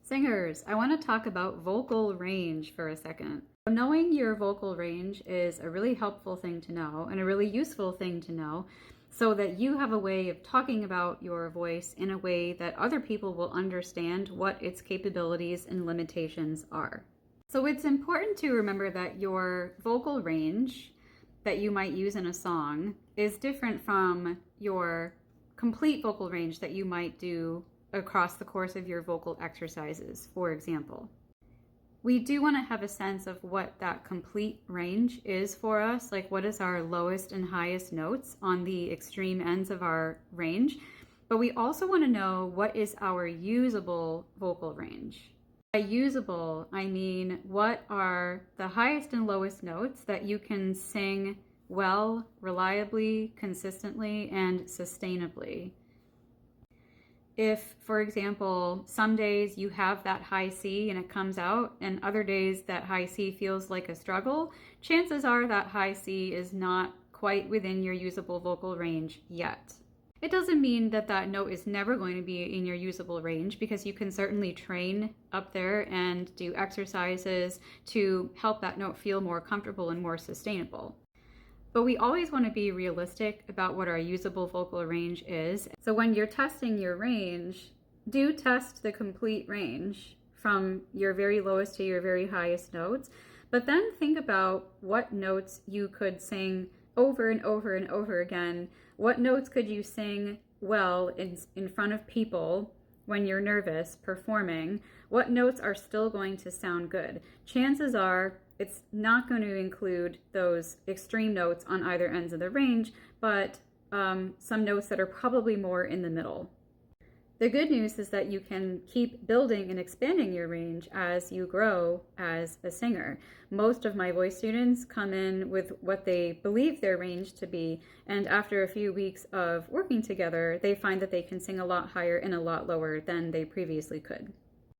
Singers, I want to talk about vocal range for a second. Knowing your vocal range is a really helpful thing to know and a really useful thing to know so that you have a way of talking about your voice in a way that other people will understand what its capabilities and limitations are. So it's important to remember that your vocal range that you might use in a song is different from your complete vocal range that you might do across the course of your vocal exercises, for example. We do want to have a sense of what that complete range is for us, like what is our lowest and highest notes on the extreme ends of our range, but we also want to know what is our usable vocal range. By usable, I mean what are the highest and lowest notes that you can sing well, reliably, consistently, and sustainably. If, for example, some days you have that high C and it comes out, and other days that high C feels like a struggle, chances are that high C is not quite within your usable vocal range yet. It doesn't mean that that note is never going to be in your usable range, because you can certainly train up there and do exercises to help that note feel more comfortable and more sustainable. But we always want to be realistic about what our usable vocal range is. So when you're testing your range, do test the complete range from your very lowest to your very highest notes, but then think about what notes you could sing over and over and over again. What notes could you sing well in front of people when you're nervous performing? What notes are still going to sound good? Chances are it's not going to include those extreme notes on either ends of the range, but some notes that are probably more in the middle. The good news is that you can keep building and expanding your range as you grow as a singer. Most of my voice students come in with what they believe their range to be, and after a few weeks of working together, they find that they can sing a lot higher and a lot lower than they previously could.